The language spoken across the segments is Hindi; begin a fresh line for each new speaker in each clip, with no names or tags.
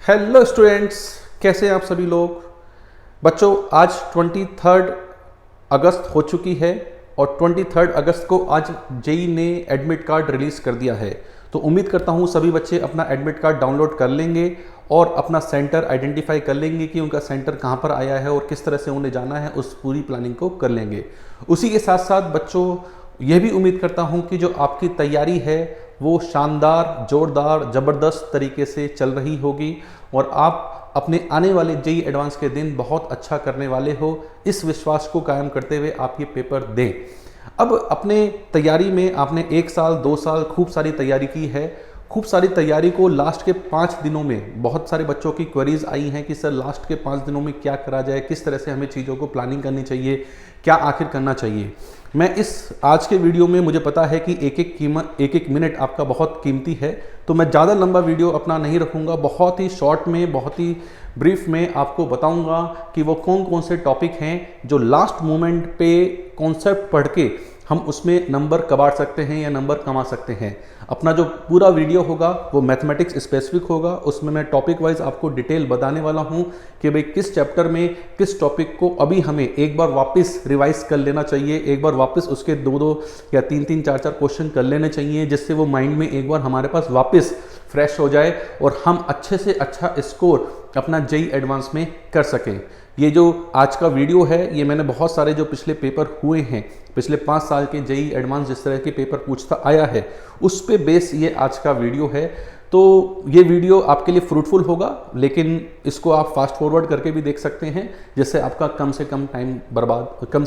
हेलो स्टूडेंट्स, कैसे हैं आप सभी लोग। बच्चों, आज 23 अगस्त हो चुकी है और 23 अगस्त को आज जेई ने एडमिट कार्ड रिलीज़ कर दिया है। तो उम्मीद करता हूं सभी बच्चे अपना एडमिट कार्ड डाउनलोड कर लेंगे और अपना सेंटर आइडेंटिफाई कर लेंगे कि उनका सेंटर कहां पर आया है और किस तरह से उन्हें जाना है, उस पूरी प्लानिंग को कर लेंगे। उसी के साथ साथ बच्चों, यह भी उम्मीद करता हूं कि जो आपकी तैयारी है वो शानदार, जोरदार, ज़बरदस्त तरीके से चल रही होगी और आप अपने आने वाले जेई एडवांस के दिन बहुत अच्छा करने वाले हो। इस विश्वास को कायम करते हुए आप ये पेपर दें। अब अपने तैयारी में आपने 1 साल 2 साल खूब सारी तैयारी की है। खूब सारी तैयारी को लास्ट के 5 दिनों में बहुत सारे बच्चों की क्वेरीज आई हैं कि सर लास्ट के 5 दिनों में क्या करा जाए, किस तरह से हमें चीज़ों को प्लानिंग करनी चाहिए, क्या आखिर करना चाहिए। मैं इस आज के वीडियो में, मुझे पता है कि एक एक मिनट आपका बहुत कीमती है, तो मैं ज़्यादा लंबा वीडियो अपना नहीं रखूँगा। बहुत ही शॉर्ट में, बहुत ही ब्रीफ में आपको बताऊँगा कि वो कौन कौन से टॉपिक हैं जो लास्ट मोमेंट पे कॉन्सेप्ट पढ़ के हम उसमें नंबर कबाड़ सकते हैं या नंबर कमा सकते हैं। अपना जो पूरा वीडियो होगा वो मैथमेटिक्स स्पेसिफिक होगा। उसमें मैं टॉपिक वाइज आपको डिटेल बताने वाला हूं कि भाई किस चैप्टर में किस टॉपिक को अभी हमें एक बार वापस रिवाइज कर लेना चाहिए, एक बार वापस उसके 2-2 या 3-3 4-4 क्वेश्चन कर लेने चाहिए, जिससे वो माइंड में एक बार हमारे पास वापस फ्रेश हो जाए और हम अच्छे से अच्छा स्कोर अपना जेई एडवांस में कर सकें। ये जो आज का वीडियो है, ये मैंने बहुत सारे जो पिछले पेपर हुए हैं, पिछले 5 साल के जेई एडवांस जिस तरह के पेपर पूछता आया है, उस पे बेस ये आज का वीडियो है। तो ये वीडियो आपके लिए फ्रूटफुल होगा, लेकिन इसको आप फास्ट फॉरवर्ड करके भी देख सकते हैं, जिससे आपका कम से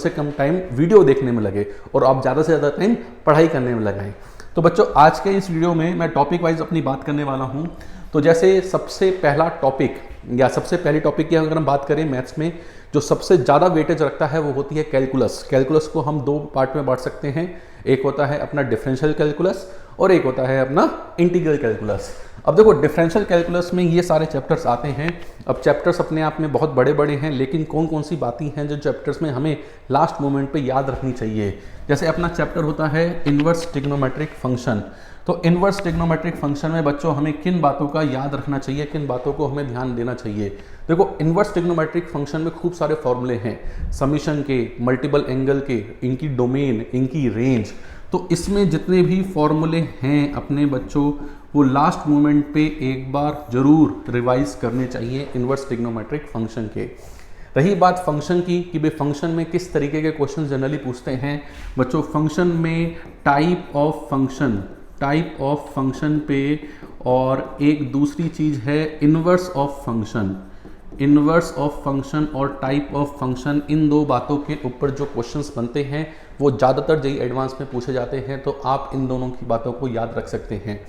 कम टाइम वीडियो देखने में लगे और आप ज़्यादा से ज़्यादा टाइम पढ़ाई करने में लगाएं। तो बच्चों, आज के इस वीडियो में मैं टॉपिक वाइज अपनी बात करने वाला हूँ। तो जैसे सबसे पहला टॉपिक या सबसे पहले टॉपिक की अगर हम बात करें, मैथ्स में जो सबसे ज़्यादा वेटेज रखता है वो होती है कैलकुलस। कैलकुलस को हम 2 पार्ट में बांट सकते हैं। एक होता है अपना डिफरेंशियल कैलकुलस और एक होता है अपना इंटीग्रल कैलकुलस। अब देखो, डिफरेंशियल कैलकुलस में ये सारे चैप्टर्स आते हैं। अब चैप्टर्स अपने आप में बहुत बड़े बड़े हैं, लेकिन कौन कौन सी बातें हैं जो चैप्टर्स में हमें लास्ट मोमेंट पे याद रखनी चाहिए। जैसे अपना चैप्टर होता है इनवर्स ट्रिग्नोमेट्रिक फंक्शन। तो इनवर्स ट्रिग्नोमेट्रिक फंक्शन में बच्चों हमें किन बातों का याद रखना चाहिए, किन बातों को हमें ध्यान देना चाहिए। देखो, इनवर्स ट्रिग्नोमेट्रिक फंक्शन में खूब सारे फॉर्मूले हैं, समीशन के, मल्टीपल एंगल के, इनकी डोमेन, इनकी रेंज। तो इसमें जितने भी फॉर्मूले हैं अपने बच्चों, वो लास्ट मोमेंट पे एक बार जरूर रिवाइज करने चाहिए इनवर्स ट्रिग्नोमेट्रिक फंक्शन के। रही बात फंक्शन की कि भाई फंक्शन में किस तरीके के क्वेश्चन जनरली पूछते हैं बच्चों, फंक्शन में टाइप ऑफ फंक्शन पे, और एक दूसरी चीज है इनवर्स ऑफ फंक्शन और टाइप ऑफ फंक्शन। इन 2 बातों के ऊपर जो क्वेश्चंस बनते हैं वो ज़्यादातर जेई एडवांस में पूछे जाते हैं, तो आप इन दोनों की बातों को याद रख सकते हैं।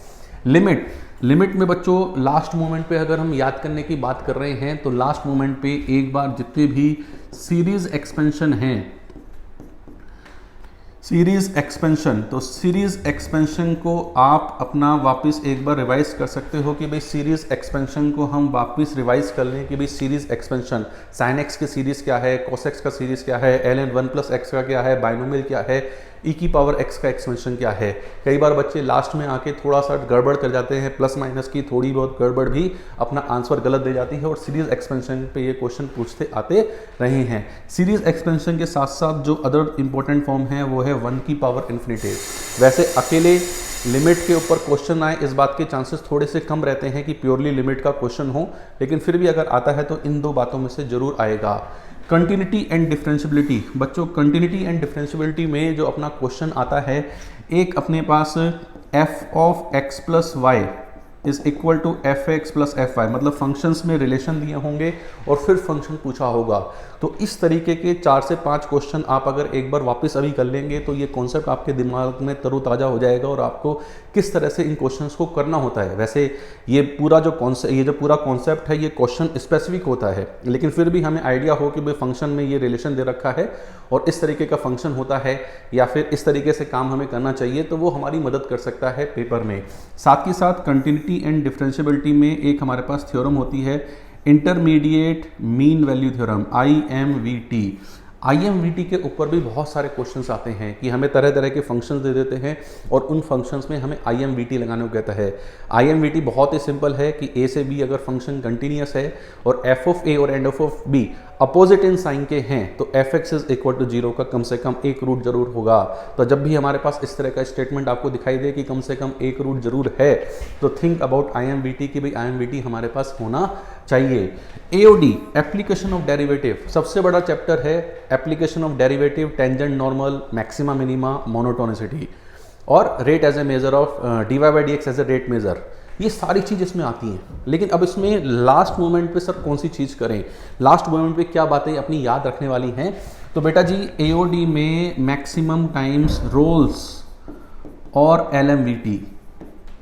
लिमिट में बच्चों लास्ट मोमेंट पे अगर हम याद करने की बात कर रहे हैं, तो लास्ट मोमेंट पे एक बार जितने भी सीरीज एक्सपेंशन हैं, तो सीरीज एक्सपेंशन को आप अपना वापस एक बार रिवाइज कर सकते हो कि भाई सीरीज एक्सपेंशन को हम वापस रिवाइज कर लें कि भाई सीरीज एक्सपेंशन साइन एक्स की सीरीज क्या है, कॉस एक्स का सीरीज क्या है, ln 1+x का क्या है, बाइनोमियल क्या है, e की पावर x का एक्सपेंशन क्या है। कई बार बच्चे लास्ट में आके थोड़ा सा गड़बड़ कर जाते हैं, प्लस माइनस की थोड़ी बहुत गड़बड़ भी अपना आंसर गलत दे जाती है, और सीरीज एक्सपेंशन पे ये क्वेश्चन पूछते आते रहे हैं। सीरीज एक्सपेंशन के साथ साथ जो अदर इंपॉर्टेंट फॉर्म है वो है 1 की पावर इन्फिनिटी। वैसे अकेले लिमिट के ऊपर क्वेश्चन आए, इस बात के चांसेस थोड़े से कम रहते हैं कि प्योरली लिमिट का क्वेश्चन हो, लेकिन फिर भी अगर आता है तो इन 2 बातों में से जरूर आएगा। कंटिन्यूटी एंड डिफरेंशियबिलिटी बच्चों, कंटिन्यूटी एंड डिफरेंशियबिलिटी में जो अपना क्वेश्चन आता है, एक अपने पास f of x plus y is equal to f x plus f y, मतलब फंक्शंस में रिलेशन दिए होंगे और फिर फंक्शन पूछा होगा। तो इस तरीके के 4 से 5 क्वेश्चन आप अगर एक बार वापस अभी कर लेंगे तो ये कॉन्सेप्ट आपके दिमाग में तरोताज़ा हो जाएगा और आपको किस तरह से इन क्वेश्चंस को करना होता है। वैसे ये जो पूरा कॉन्सेप्ट है ये क्वेश्चन स्पेसिफिक होता है, लेकिन फिर भी हमें आइडिया हो कि भाई फंक्शन में ये रिलेशन दे रखा है और इस तरीके का फंक्शन होता है या फिर इस तरीके से काम हमें करना चाहिए, तो वो हमारी मदद कर सकता है पेपर में। साथ ही साथ कंटिन्यूटी एंड डिफरेंशियबिलिटी में एक हमारे पास थ्योरम होती है, intermediate mean value theorem, IMVT। IMVT के ऊपर भी बहुत सारे क्वेश्चंस आते हैं कि हमें तरह तरह के फंक्शंस दे देते हैं और उन फंक्शंस में हमें IMVT लगाने को कहता है। IMVT बहुत ही सिंपल है कि A से B अगर फंक्शन कंटिन्यूस है और f ऑफ A और and of B opposite in sign के हैं तो fx इज इक्वल टू 0 का कम से कम एक रूट जरूर होगा। तो जब भी हमारे पास इस तरह का स्टेटमेंट आपको दिखाई दे कि कम से कम एक रूट जरूर है तो थिंक अबाउट IMVT कि भाई IMVT हमारे पास होना चाहिए। AOD एप्लीकेशन ऑफ डेरिवेटिव सबसे बड़ा चैप्टर है, application of derivative, tangent normal, maxima minima, monotonicity और rate as a measure of dy/dx as a rate measure, ये सारी चीज़ इसमें आती हैं। लेकिन अब इसमें लास्ट मोमेंट पे सर कौन सी चीज़ करें, लास्ट मोमेंट पे क्या बातें अपनी याद रखने वाली हैं, तो बेटा जी AOD में मैक्सिमम टाइम्स रोल्स और LMVT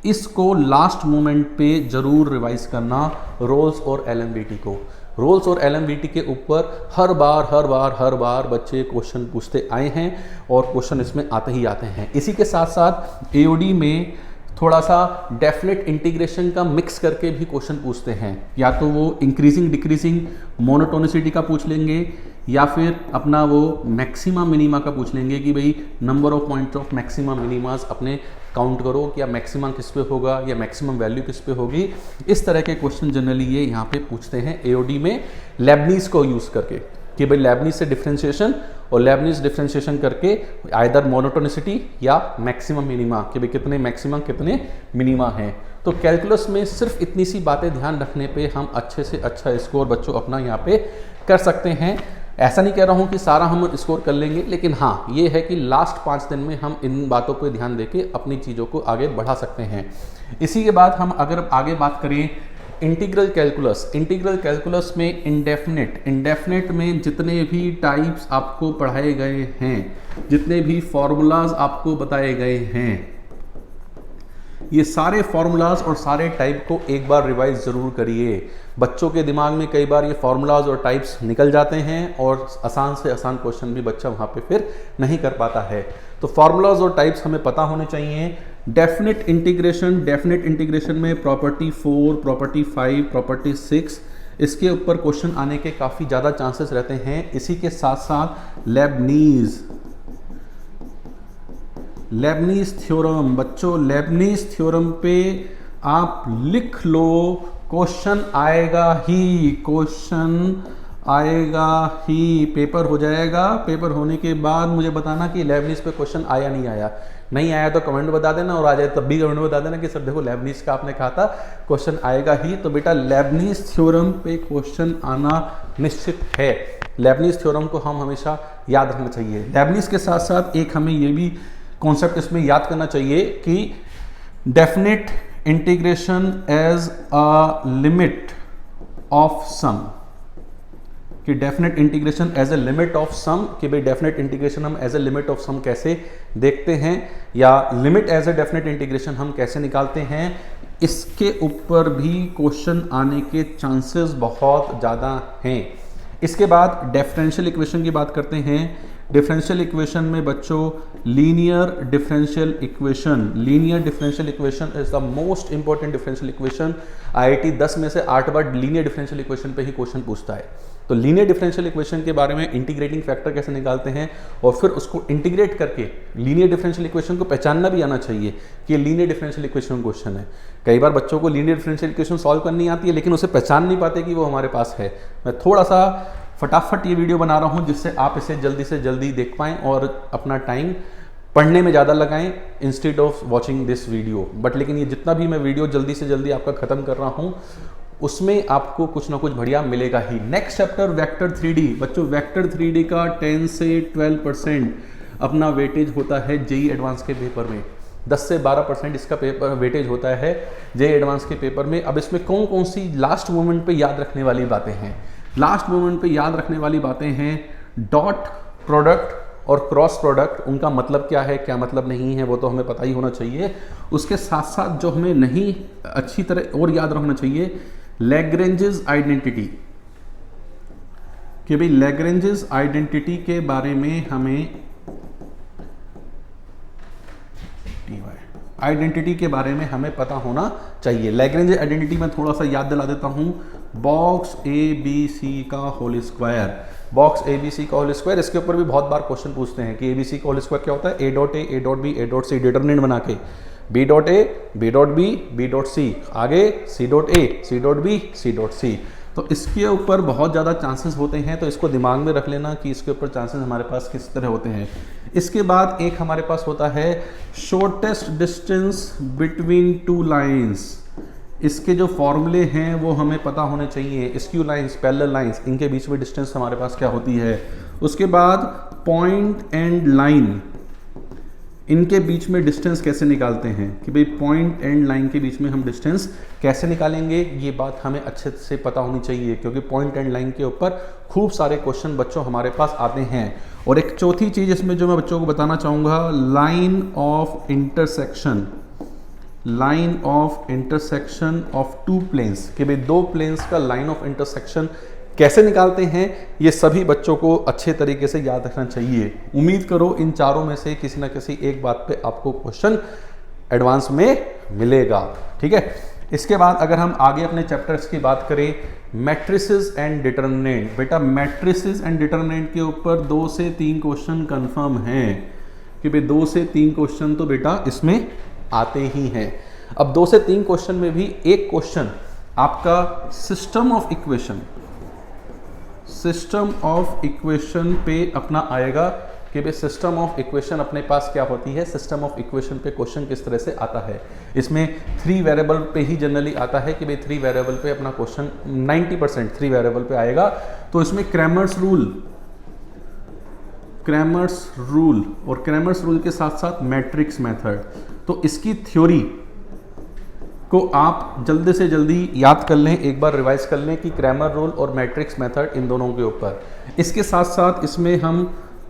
इसको लास्ट मोमेंट पे जरूर रिवाइज करना, रोल्स और LMVT को। रोल्स और LMVT के ऊपर हर बार बच्चे क्वेश्चन पूछते आए हैं और क्वेश्चन इसमें आते ही आते हैं। इसी के साथ साथ AOD में थोड़ा सा डेफिनेट इंटीग्रेशन का मिक्स करके भी क्वेश्चन पूछते हैं, या तो वो इंक्रीजिंग डिक्रीजिंग मोनोटोनिसिटी का पूछ लेंगे या फिर अपना वो मैक्सिमा मिनिमा का पूछ लेंगे कि भाई number of points of maxima मिनिमास अपने काउंट करो, या मैक्सिमम किस पे होगा या मैक्सिमम वैल्यू किस पे होगी। इस तरह के क्वेश्चन जनरली ये यहाँ पे पूछते हैं AOD में लेबनीज को यूज़ करके कि भाई लेबनीज से डिफ्रेंशिएशन और लेबनीज डिफ्रेंशिएशन करके आइदर मोनोटोनिसिटी या मैक्सिमम मिनिमा कि भाई कितने मैक्सिमम कितने मिनिमा हैं। तो कैलकुलस में सिर्फ इतनी सी बातें ध्यान रखने पे हम अच्छे से अच्छा स्कोर बच्चों अपना यहाँ पे कर सकते हैं। ऐसा नहीं कह रहा हूँ कि सारा हम स्कोर कर लेंगे, लेकिन हाँ ये है कि लास्ट 5 दिन में हम इन बातों पर ध्यान देके अपनी चीज़ों को आगे बढ़ा सकते हैं। इसी के बाद हम अगर आगे बात करें इंटीग्रल कैलकुलस, इंटीग्रल कैलकुलस में इंडेफिनेट में जितने भी टाइप्स आपको पढ़ाए गए हैं, जितने भी फॉर्मूलाज आपको बताए गए हैं, ये सारे फॉर्मूलाज और सारे टाइप को एक बार रिवाइज जरूर करिए। बच्चों के दिमाग में कई बार ये फॉर्मूलाज और टाइप्स निकल जाते हैं और आसान से आसान क्वेश्चन भी बच्चा वहाँ पे फिर नहीं कर पाता है। तो फॉर्मूलाज और टाइप्स हमें पता होने चाहिए। डेफिनेट इंटीग्रेशन में प्रॉपर्टी 4, प्रॉपर्टी 5, प्रॉपर्टी 6 इसके ऊपर क्वेश्चन आने के काफ़ी ज़्यादा चांसेस रहते हैं। इसी के साथ साथ लेबनीज थ्योरम, बच्चों लेबनीज थ्योरम पे आप लिख लो, क्वेश्चन आएगा ही, पेपर हो जाएगा। पेपर होने के बाद मुझे बताना कि लेबनीज पे क्वेश्चन आया नहीं आया, नहीं आया तो कमेंट बता देना, और आ जाए तब भी कमेंट बता देना कि सर देखो लेबनीज का आपने कहा था क्वेश्चन आएगा ही। तो बेटा लेबनीज थ्योरम पे क्वेश्चन आना निश्चित है। लेबनीज थ्योरम को हम हमेशा याद रखना चाहिए। लेबनीज के साथ साथ एक हमें ये भी कॉन्सेप्ट इसमें याद करना चाहिए कि definite integration as a limit of sum, कि definite integration as a limit of sum, कि भाई डेफिनेट इंटीग्रेशन हम as a limit of sum कैसे देखते हैं या limit as a definite integration हम कैसे निकालते हैं, इसके ऊपर भी क्वेश्चन आने के चांसेस बहुत ज़्यादा हैं। इसके बाद डिफरेंशियल इक्वेशन की बात करते हैं। डिफरेंशियल इक्वेशन में बच्चों linear differential equation is the most important differential equation. IIT 10 में से 8 बार लीनियर डिफरेंशियल इक्वेशन पे ही क्वेश्चन पूछता है। तो लीनियर डिफरेंशियल इक्वेशन के बारे में इंटीग्रेटिंग फैक्टर कैसे निकालते हैं और फिर उसको इंटीग्रेट करके लीनियर डिफरेंशियल इक्वेशन को पहचानना भी आना चाहिए कि लीनियर डिफरेंशियल इक्वेशन क्वेश्चन है। कई बार बच्चों को लीनियर डिफरेंशियल इक्वेशन सॉल्व करनी आती है लेकिन उसे पहचान नहीं पाते कि वो हमारे पास है। मैं थोड़ा सा फटाफट ये वीडियो बना रहा हूँ जिससे आप इसे जल्दी से जल्दी देख पाएँ और अपना टाइम पढ़ने में ज़्यादा लगाएं instead of watching this video. But लेकिन ये जितना भी मैं वीडियो जल्दी से जल्दी आपका ख़त्म कर रहा हूँ उसमें आपको कुछ ना कुछ बढ़िया मिलेगा ही। Next chapter vector 3D। बच्चों वेक्टर 3D का 10 से 12% अपना वेटेज होता है जेईई एडवांस के पेपर में, 10 से 12% इसका पेपर वेटेज होता है जेईई एडवांस के पेपर में। अब इसमें कौन कौन सी लास्ट मोमेंट पे याद रखने वाली बातें हैं? लास्ट मोमेंट पे याद रखने वाली बातें हैं डॉट प्रोडक्ट और क्रॉस प्रोडक्ट, उनका मतलब क्या है क्या मतलब नहीं है वो तो हमें पता ही होना चाहिए। उसके साथ साथ जो हमें नहीं अच्छी तरह और याद रखना चाहिए लैग्रेंजेस आइडेंटिटी, कि भाई लैग्रेंजेस आइडेंटिटी के बारे में हमें आइडेंटिटी के बारे में हमें पता होना चाहिए। लैग्रेंज आइडेंटिटी में थोड़ा सा याद दिला देता हूं बॉक्स ए बी सी का whole square, box A B C का होल स्क्वायर। इसके ऊपर भी बहुत बार क्वेश्चन पूछते हैं कि ए बी सी का होल स्क्वायर क्या होता है। A dot A dot B A dot C, determinant बना के B dot A B dot B dot C, आगे C dot A C dot B C dot C. तो इसके ऊपर बहुत ज़्यादा चांसेस होते हैं, तो इसको दिमाग में रख लेना कि इसके ऊपर चांसेस हमारे पास किस तरह होते हैं। इसके बाद एक हमारे पास होता है shortest distance between two lines. इसके जो फॉर्मूले हैं वो हमें पता होने चाहिए। स्क्यू लाइंस, पैरेलल लाइंस, इनके बीच में डिस्टेंस हमारे पास क्या होती है। उसके बाद पॉइंट एंड लाइन, इनके बीच में डिस्टेंस कैसे निकालते हैं कि भाई पॉइंट एंड लाइन के बीच में हम डिस्टेंस कैसे निकालेंगे, ये बात हमें अच्छे से पता होनी चाहिए, क्योंकि पॉइंट एंड लाइन के ऊपर खूब सारे क्वेश्चन बच्चों हमारे पास आते हैं। और एक चौथी चीज़ इसमें जो मैं बच्चों को बताना चाहूँगा, line of intersection, line of intersection of two planes, कि भाई दो प्लेन्स का लाइन ऑफ इंटरसेक्शन कैसे निकालते हैं, ये सभी बच्चों को अच्छे तरीके से याद रखना चाहिए। उम्मीद करो इन चारों में से किसी ना किसी एक बात पे आपको क्वेश्चन एडवांस में मिलेगा, ठीक है। इसके बाद अगर हम आगे अपने चैप्टर्स की बात करें, मैट्रिसेस एंड डिटरमिनेंट, बेटा मैट्रिसेस एंड डिटरमिनेंट के ऊपर 2 से 3 क्वेश्चन कंफर्म हैं कि भाई 2 से 3 क्वेश्चन तो बेटा इसमें आते ही हैं। अब 2 से 3 क्वेश्चन में भी एक क्वेश्चन आपका system of equation, system of equation पे अपना आएगा कि भाई सिस्टम ऑफ इक्वेशन अपने पास क्या होती है। सिस्टम ऑफ इक्वेशन पे क्वेश्चन किस तरह से आता है, इसमें 3 वेरिएबल पे ही जनरली आता है कि भाई 3 वेरिएबल पे अपना क्वेश्चन 90% 3 वेरिएबल पे आएगा। तो इसमें क्रैमर्स रूल, क्रैमर्स रूल और क्रैमर्स रूल के साथ साथ मैट्रिक्स मेथड, तो इसकी थ्योरी को आप जल्दी से जल्दी याद कर लें, एक बार रिवाइज कर लें कि क्रैमर रूल और मैट्रिक्स मेथड इन दोनों के ऊपर। इसके साथ साथ इसमें हम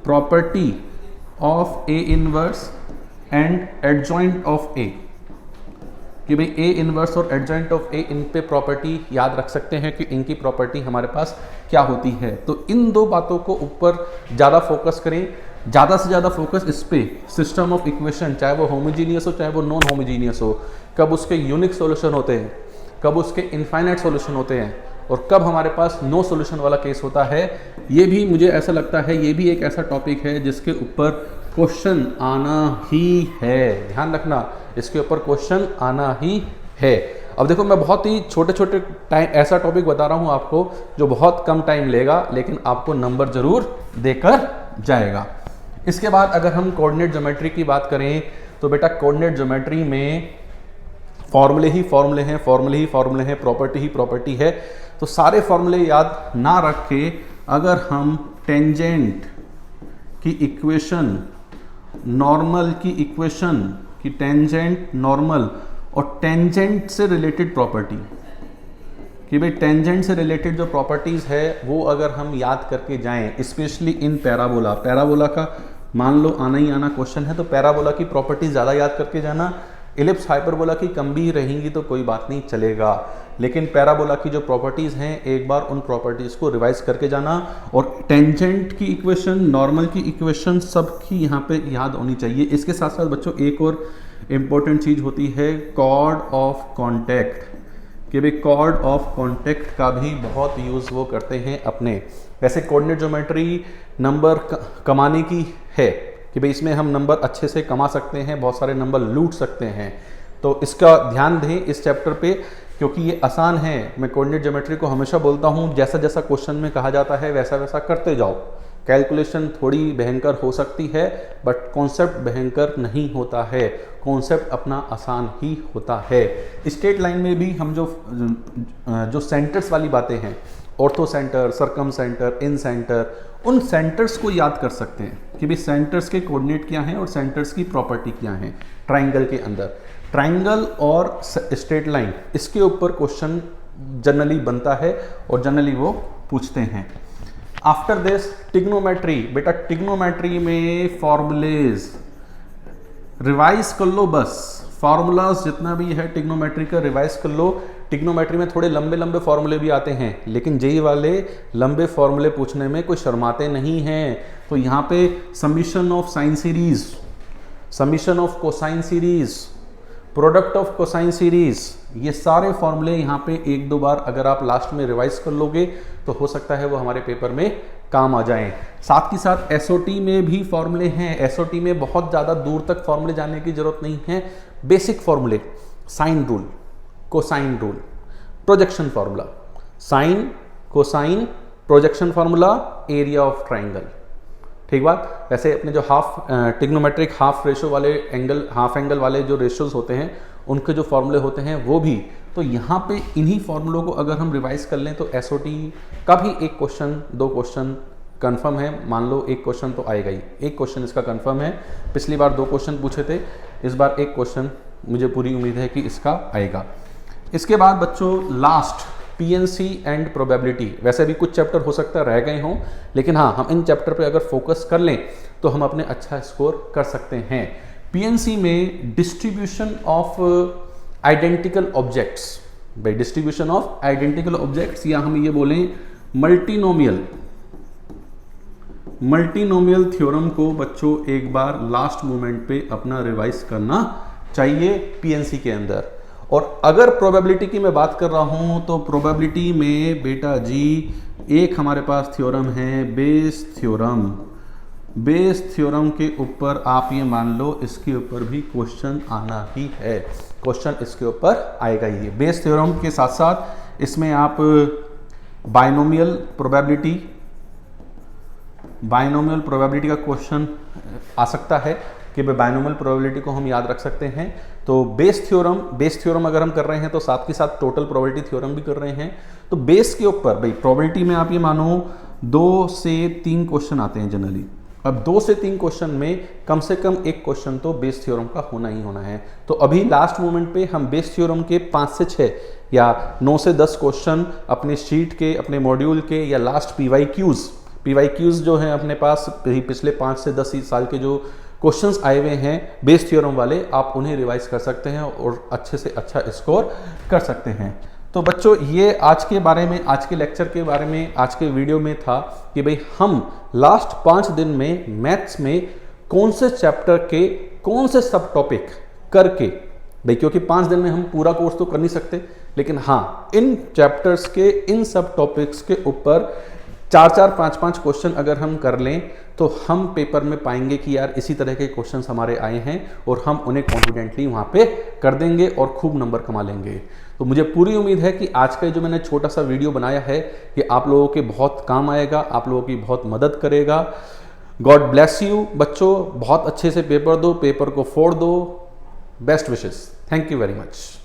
property of A inverse and adjoint of A, कि भाई ए इनवर्स और एडजॉइंट ऑफ ए, इन पे प्रॉपर्टी याद रख सकते हैं कि इनकी प्रॉपर्टी हमारे पास क्या होती है। तो इन 2 बातों को ऊपर ज़्यादा फोकस करें, ज़्यादा से ज़्यादा फोकस इस पे, सिस्टम ऑफ इक्वेशन, चाहे वो होमोजीनियस हो चाहे वो नॉन होमोजीनियस हो, कब उसके यूनिक सॉल्यूशन होते हैं, कब उसके इनफाइनाइट सॉल्यूशन होते हैं और कब हमारे पास नो सॉल्यूशन वाला केस होता है, ये भी मुझे ऐसा लगता है ये भी एक ऐसा टॉपिक है जिसके ऊपर क्वेश्चन आना ही है। ध्यान रखना, इसके ऊपर क्वेश्चन आना ही है। अब देखो मैं बहुत ही छोटे छोटे टाइम ऐसा टॉपिक बता रहा हूँ आपको जो बहुत कम टाइम लेगा, लेकिन आपको नंबर जरूर देकर जाएगा। इसके बाद अगर हम कोऑर्डिनेट ज्योमेट्री की बात करें तो बेटा कोऑर्डिनेट ज्योमेट्री में फॉर्मूले ही फॉर्मूले हैं, फॉर्मूले ही फॉर्मूले हैं, प्रॉपर्टी ही प्रॉपर्टी है। तो सारे फॉर्मूले याद ना रख के अगर हम टेंजेंट की इक्वेशन, नॉर्मल की इक्वेशन, की टेंजेंट नॉर्मल और टेंजेंट से रिलेटेड प्रॉपर्टी, कि भाई टेंजेंट से रिलेटेड जो प्रॉपर्टीज़ है वो अगर हम याद करके जाएं, स्पेशली इन पैराबोला, पैराबोला का मान लो आना ही आना क्वेश्चन है, तो पैराबोला की प्रॉपर्टीज ज़्यादा याद करके जाना। इलिप्स हाइपरबोला की कम भी रहेंगी तो कोई बात नहीं, चलेगा, लेकिन पैराबोला की जो प्रॉपर्टीज़ हैं एक बार उन प्रॉपर्टीज़ को रिवाइज करके जाना। और टेंजेंट की इक्वेशन, नॉर्मल की इक्वेशन सबकी यहाँ पे याद होनी चाहिए। इसके साथ साथ बच्चों एक और इम्पोर्टेंट चीज़ होती है कॉर्ड ऑफ कॉन्टैक्ट, कि भाई कॉर्ड ऑफ कॉन्टैक्ट का भी बहुत यूज़ वो करते हैं अपने। वैसे कोऑर्डिनेट ज्योमेट्री नंबर कमाने की है कि भाई इसमें हम नंबर अच्छे से कमा सकते हैं, बहुत सारे नंबर लूट सकते हैं, तो इसका ध्यान दें इस चैप्टर पे, क्योंकि ये आसान है। मैं कोऑर्डिनेट ज्योमेट्री को हमेशा बोलता हूँ जैसा जैसा क्वेश्चन में कहा जाता है वैसा वैसा करते जाओ। कैलकुलेशन थोड़ी भयंकर हो सकती है बट कॉन्सेप्ट भयंकर नहीं होता है, कॉन्सेप्ट अपना आसान ही होता है। स्ट्रेट लाइन में भी हम जो सेंटर्स वाली बातें हैं, ऑर्थो सेंटर, सरकम सेंटर, इन सेंटर, उन सेंटर्स को याद कर सकते हैं कि भाई सेंटर्स के कोऑर्डिनेट क्या हैं और सेंटर्स की प्रॉपर्टी क्या है। ट्राइंगल के अंदर ट्राइंगल और स्ट्रेट लाइन, इसके ऊपर क्वेश्चन जनरली बनता है और जनरली वो पूछते हैं। आफ्टर दिस टिग्नोमेट्री, बेटा टिग्नोमेट्री में फॉर्मूलेज रिवाइज कर लो, बस फार्मूलाज जितना भी है टिग्नोमेट्री का रिवाइज कर लो। टिग्नोमेट्री में थोड़े लंबे लंबे फॉर्मूले भी आते हैं, लेकिन जेई वाले लंबे फॉर्मूले पूछने में कोई शर्माते नहीं हैं। तो यहाँ पे summation of sine series, summation of cosine series, product of cosine series, ये सारे फॉर्मूले यहाँ पे एक दो बार अगर आप लास्ट में रिवाइज कर लोगे तो हो सकता है वो हमारे पेपर में काम आ जाएं। साथ ही साथ एसओटी में भी फॉर्मूले हैं। एसओटी में बहुत ज़्यादा दूर तक फॉर्मूले जाने की जरूरत नहीं है। बेसिक फॉर्मूले, sine rule, cosine rule, projection formula, sine, cosine, projection formula, area of triangle. ठीक बात। वैसे अपने जो हाफ ट्रिग्नोमेट्रिक हाफ रेशो वाले एंगल, हाफ एंगल वाले जो रेशियोज होते हैं उनके जो फॉर्मूले होते हैं वो भी, तो यहाँ पे इन्हीं फॉर्मूलों को अगर हम रिवाइज कर लें तो एसओटी का भी एक क्वेश्चन, दो क्वेश्चन कंफर्म है। मान लो एक क्वेश्चन तो आएगा ही, एक क्वेश्चन इसका कंफर्म है। पिछली बार दो क्वेश्चन पूछे थे, इस बार एक क्वेश्चन मुझे पूरी उम्मीद है कि इसका आएगा। इसके बाद बच्चों लास्ट पीएनसी एंड प्रोबेबिलिटी। वैसे भी कुछ चैप्टर हो सकता है रह गए हों, लेकिन हाँ, हम इन चैप्टर पे अगर फोकस कर लें तो हम अपने अच्छा स्कोर कर सकते हैं। पीएनसी में डिस्ट्रीब्यूशन ऑफ आइडेंटिकल ऑब्जेक्ट्स, भाई डिस्ट्रीब्यूशन ऑफ आइडेंटिकल ऑब्जेक्ट्स, या हम ये बोलें मल्टीनोमियल थ्योरम को बच्चों एक बार लास्ट मोमेंट पे अपना रिवाइज करना चाहिए पीएनसी के अंदर। और अगर प्रोबेबिलिटी की मैं बात कर रहा हूं तो प्रोबेबिलिटी में बेटा जी एक हमारे पास थ्योरम है बेस थ्योरम। बेस थ्योरम के ऊपर आप ये मान लो इसके ऊपर भी क्वेश्चन आना ही है, क्वेश्चन इसके ऊपर आएगा ही। बेस थ्योरम के साथ साथ इसमें आप बाइनोमियल प्रोबेबिलिटी का क्वेश्चन आ सकता है कि बाइनोमियल प्रोबेबिलिटी को हम याद रख सकते हैं। तो बेस थ्योरम अगर हम कर रहे हैं तो साथ के साथ टोटल प्रोबेबिलिटी थ्योरम भी कर रहे हैं। तो बेस के ऊपर भाई प्रोबेबिलिटी में आप ये मानो 2 से 3 क्वेश्चन आते हैं जनरली। अब 2 से 3 क्वेश्चन में कम से कम एक क्वेश्चन तो बेस थ्योरम का होना ही होना है। तो अभी लास्ट मोमेंट पे हम बेस थ्योरम के 5 से 6 या 9 से 10 क्वेश्चन अपने शीट के, अपने मॉड्यूल के, या लास्ट पीवाईक्यूज जो हैं अपने पास पिछले 5 से 10 साल के जो क्वेश्चंस आए हुए हैं बेस थ्योरम वाले, आप उन्हें रिवाइज कर सकते हैं और अच्छे से अच्छा स्कोर कर सकते हैं। तो बच्चों ये आज के बारे में, आज के लेक्चर के बारे में, आज के वीडियो में था कि भाई हम लास्ट 5 दिन में मैथ्स में कौन से चैप्टर के कौन से सब टॉपिक करके, भाई क्योंकि 5 दिन में हम पूरा कोर्स तो कर नहीं सकते, लेकिन हाँ इन चैप्टर्स के इन सब टॉपिक्स के ऊपर 4-4, 5-5 क्वेश्चन अगर हम कर लें तो हम पेपर में पाएंगे कि यार इसी तरह के क्वेश्चंस हमारे आए हैं और हम उन्हें कॉन्फिडेंटली वहाँ पे कर देंगे और खूब नंबर कमा लेंगे। तो मुझे पूरी उम्मीद है कि आज का जो मैंने छोटा सा वीडियो बनाया है ये आप लोगों के बहुत काम आएगा, आप लोगों की बहुत मदद करेगा। गॉड ब्लेस यू बच्चों, बहुत अच्छे से पेपर दो, पेपर को फोड़ दो। Best wishes. Thank you very much.